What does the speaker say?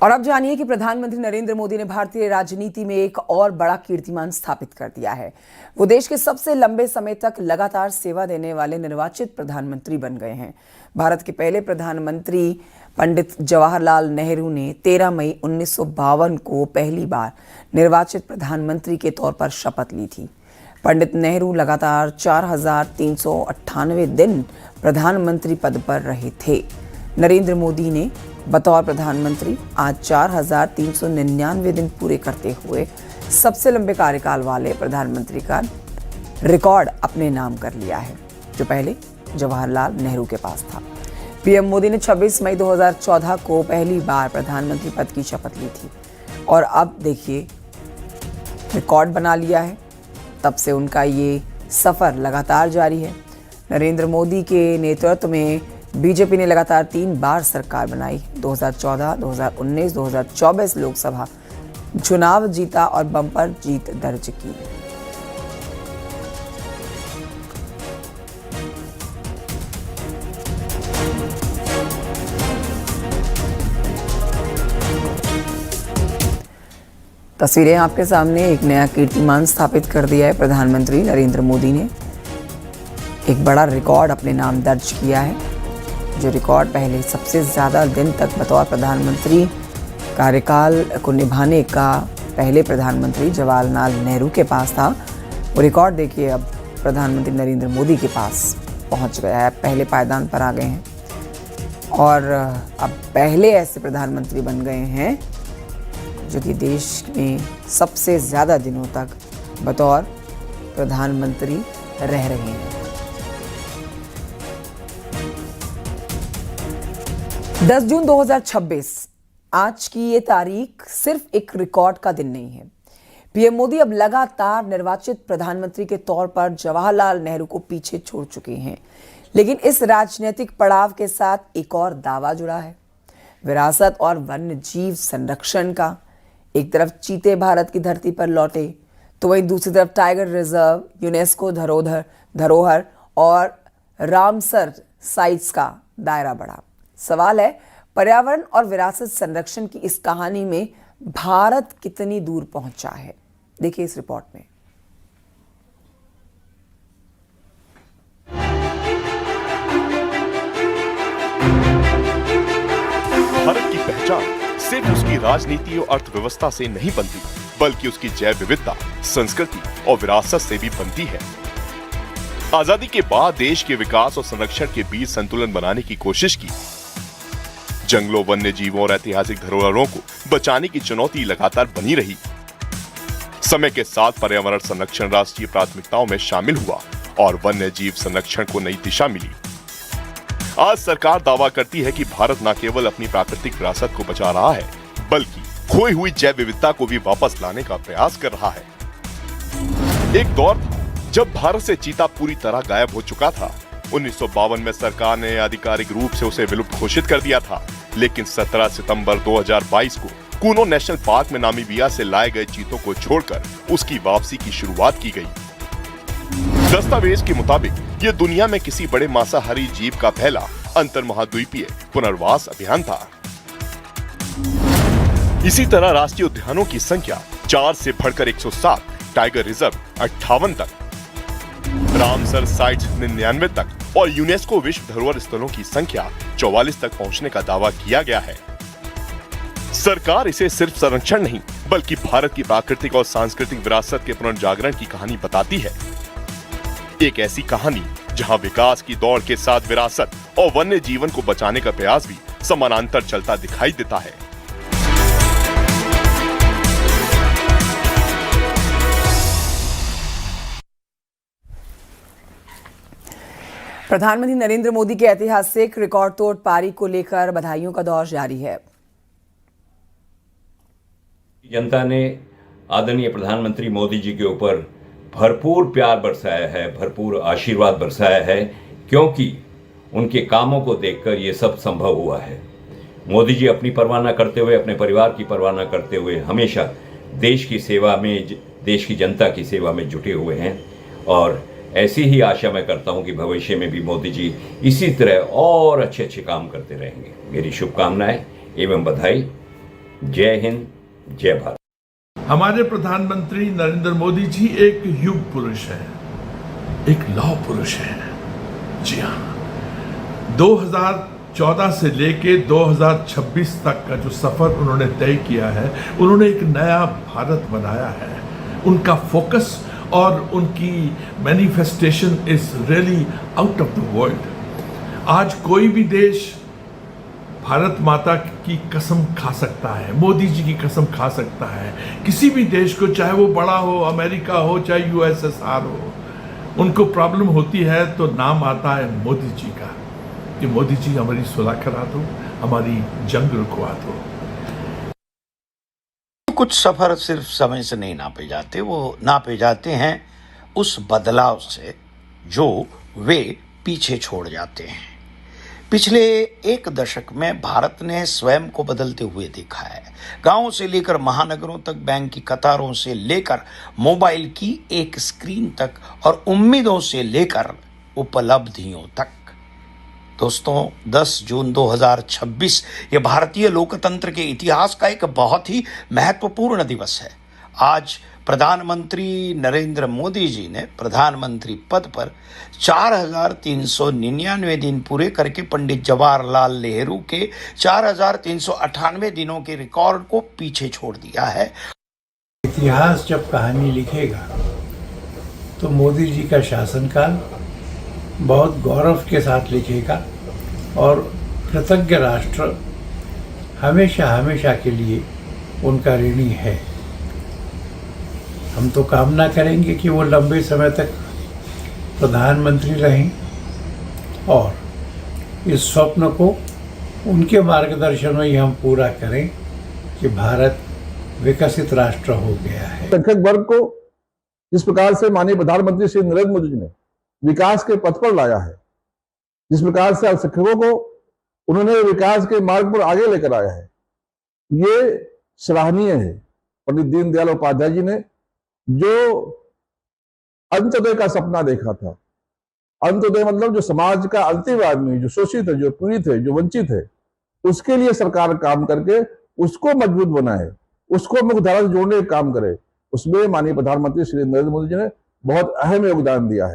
और अब जानिए कि प्रधानमंत्री नरेंद्र मोदी ने भारतीय राजनीति में एक और बड़ा कीर्तिमान स्थापित कर दिया है। वो देश के सबसे लंबे समय तक लगातार सेवा देने वाले निर्वाचित प्रधानमंत्री बन गए हैं। भारत के पहले प्रधानमंत्री पंडित जवाहरलाल नेहरू ने 13 मई 1952 को पहली बार निर्वाचित प्रधानमंत्री के तौर पर शपथ ली थी। पंडित नेहरू लगातार 4,398 दिन प्रधानमंत्री पद पर रहे थे। नरेंद्र मोदी ने बतौर प्रधानमंत्री आज 4,399 दिन पूरे करते हुए सबसे लंबे कार्यकाल वाले प्रधानमंत्री का रिकॉर्ड अपने नाम कर लिया है, जो पहले जवाहरलाल नेहरू के पास था। पीएम मोदी ने 26 मई 2014 को पहली बार प्रधानमंत्री पद की शपथ ली थी और अब देखिए रिकॉर्ड बना लिया है। तब से उनका ये सफर लगातार जारी है। नरेंद्र मोदी के नेतृत्व में बीजेपी ने लगातार 3 बार सरकार बनाई। 2014, 2019, 2024 लोकसभा चुनाव जीता और बम्पर जीत दर्ज की। तस्वीरें आपके सामने। एक नया कीर्तिमान स्थापित कर दिया है प्रधानमंत्री नरेंद्र मोदी ने। एक बड़ा रिकॉर्ड अपने नाम दर्ज किया है, जो रिकॉर्ड पहले सबसे ज़्यादा दिन तक बतौर प्रधानमंत्री कार्यकाल को निभाने का पहले प्रधानमंत्री जवाहरलाल नेहरू के पास था। वो रिकॉर्ड देखिए अब प्रधानमंत्री नरेंद्र मोदी के पास पहुंच गया है। पहले पायदान पर आ गए हैं और अब पहले ऐसे प्रधानमंत्री बन गए हैं जो कि देश में सबसे ज़्यादा दिनों तक बतौर प्रधानमंत्री रह रहे हैं। 10 जून 2026 आज की ये तारीख सिर्फ एक रिकॉर्ड का दिन नहीं है। पीएम मोदी अब लगातार निर्वाचित प्रधानमंत्री के तौर पर जवाहरलाल नेहरू को पीछे छोड़ चुके हैं, लेकिन इस राजनीतिक पड़ाव के साथ एक और दावा जुड़ा है, विरासत और वन्य जीव संरक्षण का। एक तरफ चीते भारत की धरती पर लौटे, तो वहीं दूसरी तरफ टाइगर रिजर्व, यूनेस्को धरोहर और रामसर साइट्स का दायरा बढ़ा। सवाल है, पर्यावरण और विरासत संरक्षण की इस कहानी में भारत कितनी दूर पहुंचा है। देखिए इस रिपोर्ट में। भारत की पहचान सिर्फ उसकी राजनीति और अर्थव्यवस्था से नहीं बनती, बल्कि उसकी जैव विविधता, संस्कृति और विरासत से भी बनती है। आजादी के बाद देश के विकास और संरक्षण के बीच संतुलन बनाने की कोशिश की। जंगलों, वन्य जीवों और ऐतिहासिक धरोहरों को बचाने की चुनौती लगातार बनी रही। समय के साथ पर्यावरण संरक्षण राष्ट्रीय प्राथमिकताओं में शामिल हुआ और वन्य जीव संरक्षण को नई दिशा मिली। आज सरकार दावा करती है कि भारत न केवल अपनी प्राकृतिक विरासत को बचा रहा है, बल्कि खोई हुई जैव विविधता को भी वापस लाने का प्रयास कर रहा है। एक दौर था जब भारत से चीता पूरी तरह गायब हो चुका था। 1952 में सरकार ने आधिकारिक रूप से उसे विलुप्त घोषित कर दिया था, लेकिन 17 सितंबर 2022 को कूनो नेशनल पार्क में नामीबिया से लाए गए चीतों को छोड़कर उसकी वापसी की शुरुआत की गई। दस्तावेज के मुताबिक ये दुनिया में किसी बड़े मांसाहारी जीव का पहला अंतर महाद्वीपीय पुनर्वास अभियान था। इसी तरह राष्ट्रीय उद्यानों की संख्या 4 से बढ़कर 107, टाइगर रिजर्व 58 तक, रामसर साइट्स 99 तक और यूनेस्को विश्व धरोहर स्थलों की संख्या 44 तक पहुंचने का दावा किया गया है। सरकार इसे सिर्फ संरक्षण नहीं, बल्कि भारत की प्राकृतिक और सांस्कृतिक विरासत के पुनर्जागरण की कहानी बताती है। एक ऐसी कहानी जहां विकास की दौड़ के साथ विरासत और वन्य जीवन को बचाने का प्रयास भी समानांतर चलता दिखाई देता है। प्रधानमंत्री नरेंद्र मोदी के ऐतिहासिक रिकॉर्ड तोड़ पारी को लेकर बधाइयों का दौर जारी है। जनता ने आदरणीय प्रधानमंत्री मोदी जी के ऊपर भरपूर प्यार बरसाया है, भरपूर आशीर्वाद बरसाया है, क्योंकि उनके कामों को देखकर ये सब संभव हुआ है। मोदी जी अपनी परवाह न करते हुए, अपने परिवार की परवाह न करते हुए हमेशा देश की सेवा में, देश की जनता की सेवा में जुटे हुए हैं और ऐसी ही आशा मैं करता हूं कि भविष्य में भी मोदी जी इसी तरह और अच्छे अच्छे काम करते रहेंगे। मेरी शुभकामनाएं एवं बधाई। जय हिंद, जय भारत। हमारे प्रधानमंत्री नरेंद्र मोदी जी एक युग पुरुष है, एक लौह पुरुष है। जी हाँ, 2014 से लेके 2026 तक का जो सफर उन्होंने तय किया है, उन्होंने एक नया भारत बनाया है। उनका फोकस और उनकी manifestation is really out of the world. आज कोई भी देश भारत माता की कसम खा सकता है, मोदी जी की कसम खा सकता है। किसी भी देश को, चाहे वो बड़ा हो, अमेरिका हो, चाहे यूएसएसआर हो, उनको प्रॉब्लम होती है तो नाम आता है मोदी जी का, कि मोदी जी हमारी सुलह करा दो, हमारी जंग रुकवा दो। कुछ सफर सिर्फ समय से नहीं नापे जाते, वो नापे जाते हैं उस बदलाव से जो वे पीछे छोड़ जाते हैं। पिछले एक दशक में भारत ने स्वयं को बदलते हुए देखा है। गांवों से लेकर महानगरों तक, बैंक की कतारों से लेकर मोबाइल की एक स्क्रीन तक, और उम्मीदों से लेकर उपलब्धियों तक। दोस्तों, 10 जून 2026 ये भारतीय लोकतंत्र के इतिहास का एक बहुत ही महत्वपूर्ण दिवस है। आज प्रधानमंत्री नरेंद्र मोदी जी ने प्रधानमंत्री पद पर 4,399 दिन पूरे करके पंडित जवाहरलाल नेहरू के 4,398 दिनों के रिकॉर्ड को पीछे छोड़ दिया है। इतिहास जब कहानी लिखेगा तो मोदी जी का शासनकाल बहुत गौरव के साथ लिखेगा, और कृतज्ञ राष्ट्र हमेशा हमेशा के लिए उनका ऋणी है। हम तो कामना करेंगे कि वो लंबे समय तक प्रधानमंत्री रहें, और इस स्वप्न को उनके मार्गदर्शन में ही हम पूरा करें कि भारत विकसित राष्ट्र हो गया है। संख्यक वर्ग को जिस प्रकार से माननीय प्रधानमंत्री श्री नरेंद्र मोदी जी ने विकास के पथ पर लाया है, जिस प्रकार से अल्पसंख्यकों को उन्होंने विकास के मार्ग पर आगे लेकर आया है, ये सराहनीय है। पंडित दीनदयाल उपाध्याय जी ने जो अंत्योदय का सपना देखा था, अंत्योदय मतलब जो समाज का अंतिम आदमी, जो शोषित है, जो पीड़ित है, जो वंचित है, उसके लिए सरकार काम करके उसको मजबूत बनाए, उसको मुख्यधारा से जोड़ने का काम करे, उसमें माननीय प्रधानमंत्री श्री नरेंद्र मोदी जी ने बहुत अहम योगदान दिया है।